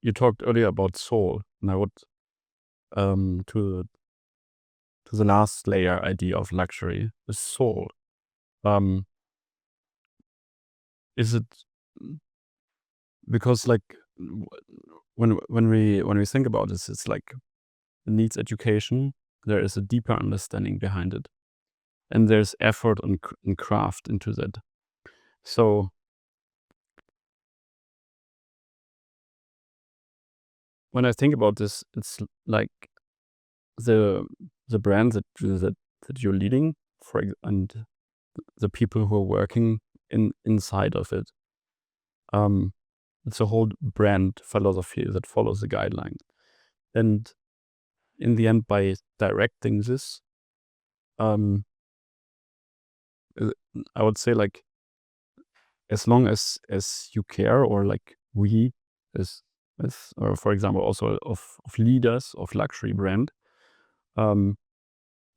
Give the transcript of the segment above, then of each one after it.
you talked earlier about soul, and I would to the last layer idea of luxury, the soul. Um, is it because like when we think about this, it's like it needs education. There is a deeper understanding behind it, and there's effort and craft into that. So when I think about this, it's like the the brand that you're leading and the people who are working inside of it. Um, it's a whole brand philosophy that follows the guideline. And in the end, by directing this, um, uh, I would say like as long as you care, or like we as or for example also of leaders of luxury brand, um,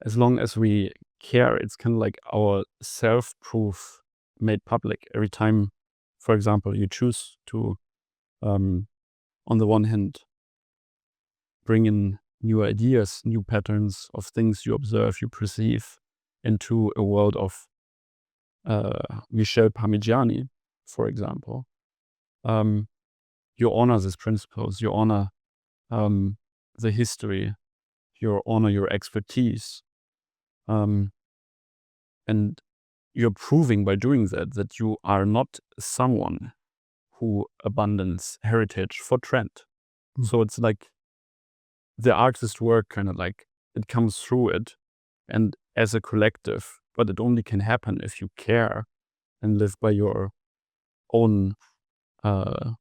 as long as we care, it's kind of like our self-proof made public every time. For example, you choose to, on the one hand, bring in new ideas, new patterns of things you observe, you perceive into a world of Michel Parmigiani, for example. Um, you honor these principles, you honor um, the history, you honor your expertise. Um, and you're proving by doing that you are not someone who abandons heritage for trend. So it's like the artist work kind of like it comes through it and as a collective, but it only can happen if you care and live by your own uh,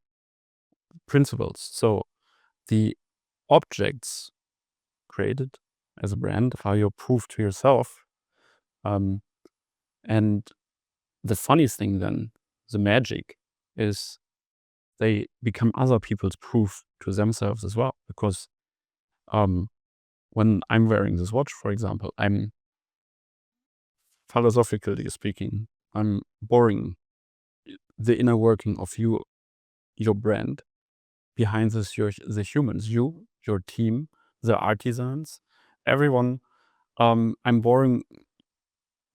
principles. So the objects created as a brand are your proof to yourself. Um, and the funniest thing then, the magic, is they become other people's proof to themselves as well. Because when I'm wearing this watch, for example, I'm philosophically speaking, I'm boring the inner working of your brand. Behind this, the humans, your team, the artisans, everyone. I'm boring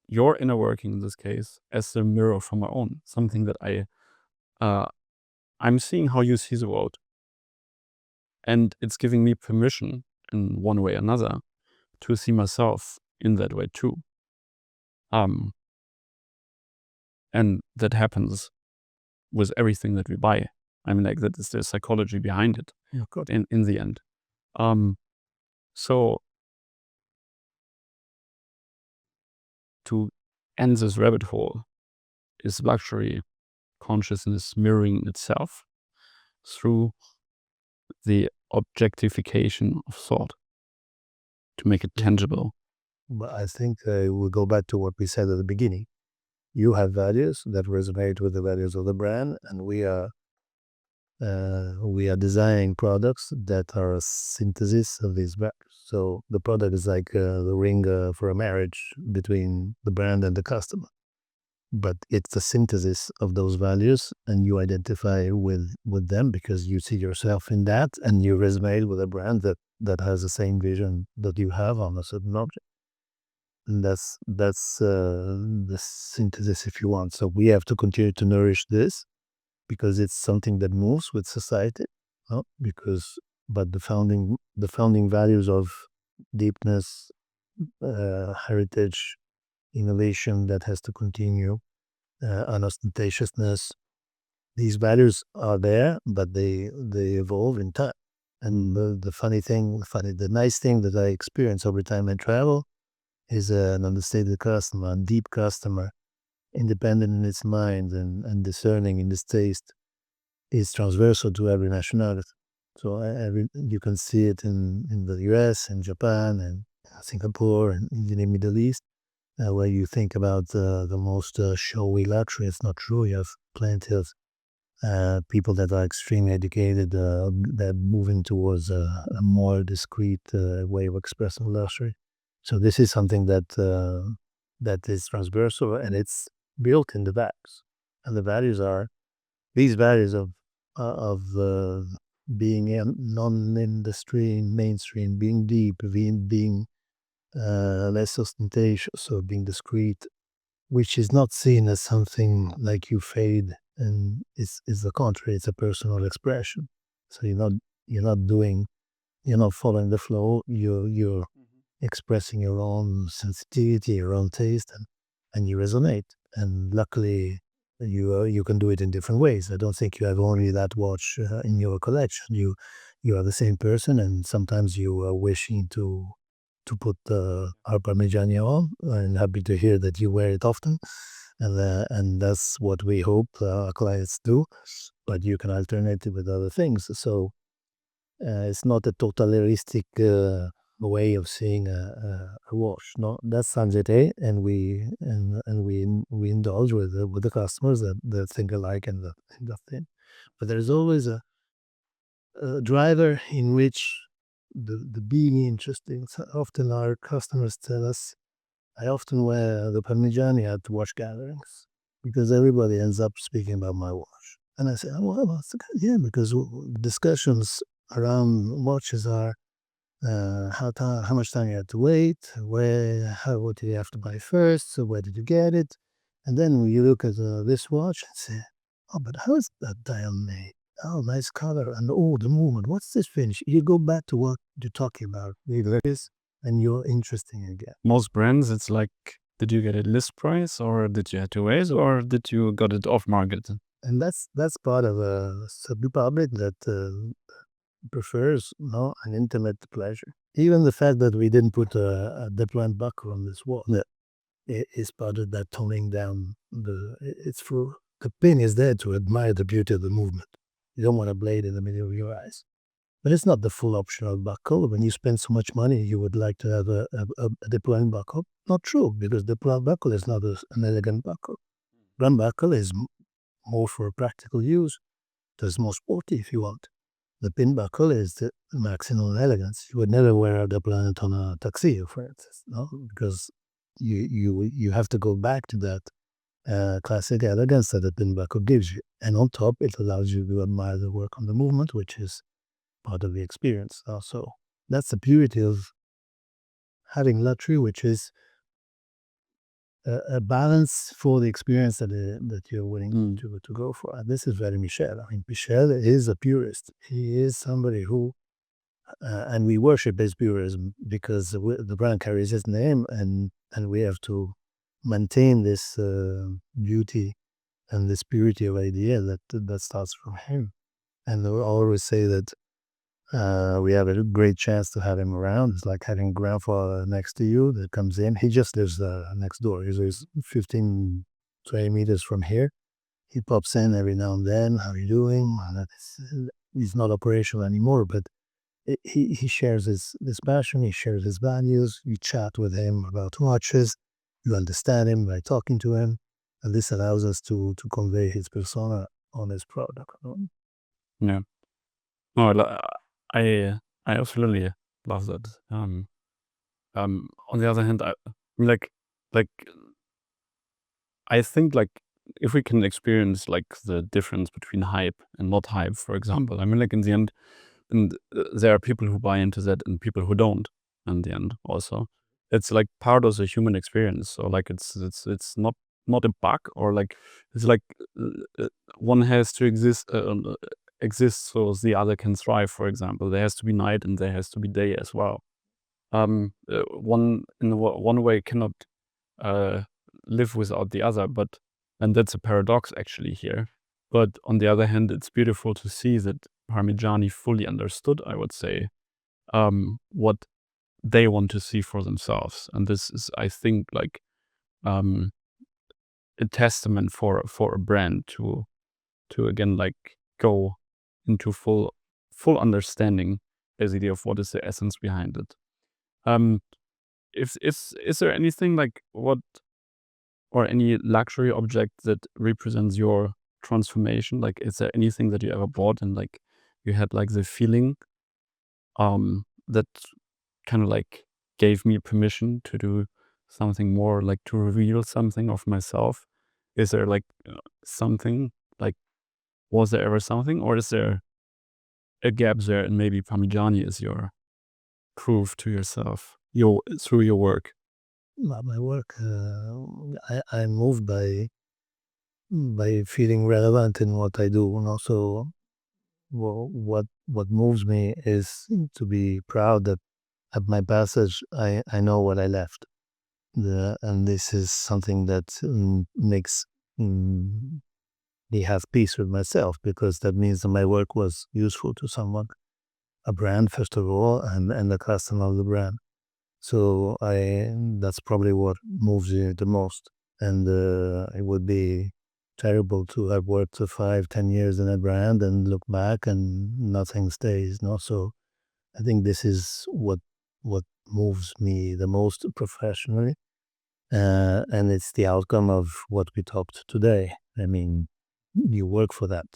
your inner working in this case as a mirror for my own, something that uh, I'm seeing how you see the world, and it's giving me permission in one way or another to see myself in that way too. Um, and that happens with everything that we buy. I mean, like that is the psychology behind it. Yeah, of course. In the end. So to end this rabbit hole, is luxury consciousness mirroring itself through the objectification of thought to make it tangible. But I think we'll go back to what we said at the beginning. You have values that resonate with the values of the brand, and we are designing products that are a synthesis of these values. So the product is like the ring for a marriage between the brand and the customer, but it's a synthesis of those values, and you identify with them because you see yourself in that, and you resonate with a brand that has the same vision that you have on a certain object. And that's the synthesis, if you want. So we have to continue to nourish this because it's something that moves with society. Because but the founding values of deepness, heritage, innovation that has to continue, unostentatiousness. These values are there, but they evolve in time. And the nice thing that I experience every time I travel is an understated customer, a deep customer, independent in its mind and discerning in its taste, is transversal to every nationality. So you can see it in the US and Japan and Singapore and in the Middle East, where you think about the most showy luxury. It's not true. You have plenty of people that are extremely educated, that moving towards a more discreet way of expressing luxury. So this is something that is transversal, and it's built in the values. And the values are these values of being non-industry mainstream, being deep, being less ostentatious or being discreet, which is not seen as something like you fade, and is the contrary. It's a personal expression. So you're not doing you're not following the flow. You're expressing your own sensitivity, your own taste, and you resonate. And luckily, you can do it in different ways. I don't think you have only that watch in your collection. You are the same person, and sometimes you are wishing to put our Parmigiani on. And happy to hear that you wear it often, and that's what we hope our clients do. But you can alternate it with other things. So it's not a totalitarian way of seeing a watch. No, that's Sanjete, and we indulge with the customers that think alike and that thing. But there's always a driver in which the being interesting. So often our customers tell us, I often wear the Parmigiani at watch gatherings because everybody ends up speaking about my watch. And I say, oh, well, that's a good idea because discussions around watches are how much time you have to wait, what do you have to buy first, so where did you get it? And then you look at this watch and say, oh, but how is that dial made? Oh, nice color and oh, the movement. What's this finish? You go back to what you're talking about, and you're interesting again. Most brands, it's like, did you get a list price, or did you have to wait, or did you got it off market? And that's part of a public that prefers an intimate pleasure. Even the fact that we didn't put a deployment buckle on this wall, is part of that toning down. It's for the pin is there to admire the beauty of the movement. You don't want a blade in the middle of your eyes. But it's not the full optional buckle. When you spend so much money, you would like to have a deployment buckle. Not true, because the deployment buckle is not an elegant buckle. Grand buckle is more for practical use. It's more sporty if you want. The pin buckle is the maximum elegance. You would never wear a deployment on a tuxedo, for instance, no? Because you have to go back to that classic elegance that the pin buckle gives you. And on top, it allows you to admire the work on the movement, which is part of the experience also. That's the beauty of having luxury, which is a balance for the experience that you're willing to go for. And this is very Michel. I mean, Michel is a purist. He is somebody who, and we worship his purism because the brand carries his name, and we have to maintain this beauty and this purity of idea that starts from him. And I always say that we have a great chance to have him around. It's like having grandfather next to you that comes in. He just lives next door. He's 15, 20 meters from here. He pops in every now and then. How are you doing? He's not operational anymore, but he shares his passion. He shares his values. You chat with him about watches. You understand him by talking to him. And this allows us to convey his persona on his product. Yeah. No, I absolutely love that. On the other hand, I like I think like if we can experience like the difference between hype and not hype, for example, I mean, like in the end, and there are people who buy into that and people who don't. In the end, also, it's like part of the human experience. So like it's not a bug, or like it's like one has to exist so the other can thrive. For example, there has to be night and there has to be day as well. One in one way cannot live without the other, and that's a paradox actually here. But on the other hand, it's beautiful to see that Parmigiani fully understood, I would say, what they want to see for themselves, and this is, I think, like a testament for a brand to again like go into full understanding basically of what is the essence behind it. If is there anything like what or any luxury object that represents your transformation? Like, is there anything that you ever bought and like you had like the feeling that kind of like gave me permission to do something more, like to reveal something of myself? Is there like something like, was there ever something, or is there a gap there, and maybe Parmigiani is your proof to yourself through your work. My work, I'm moved by feeling relevant in what I do, and also what moves me is to be proud that at my passage I know what I left. And this is something that makes mm, me have peace with myself, because that means that my work was useful to someone, a brand first of all, and the customer of the brand. So that's probably what moves you the most. And it would be terrible to have worked for 5, 10 years in a brand and look back and nothing stays. No, so I think this is what moves me the most professionally, and it's the outcome of what we talked today. I mean, you work for that,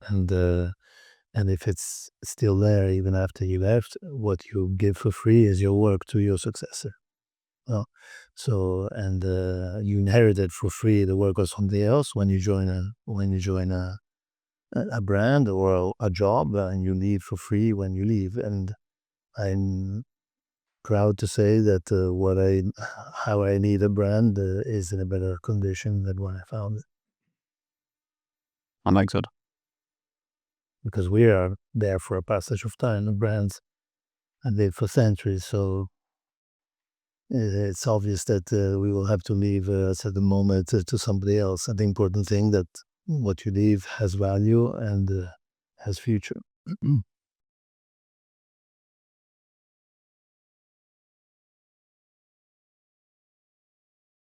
and if it's still there even after you left, what you give for free is your work to your successor. Well, so and you inherited for free the work of somebody else when you join a brand or a job, and you leave for free when you leave. And I'm proud to say that how I need a brand is in a better condition than when I found it, I like that. because we are there for a passage of time. The brands have lived for centuries, so it's obvious that we will have to leave at the moment to somebody else. And the important thing that what you leave has value and has future.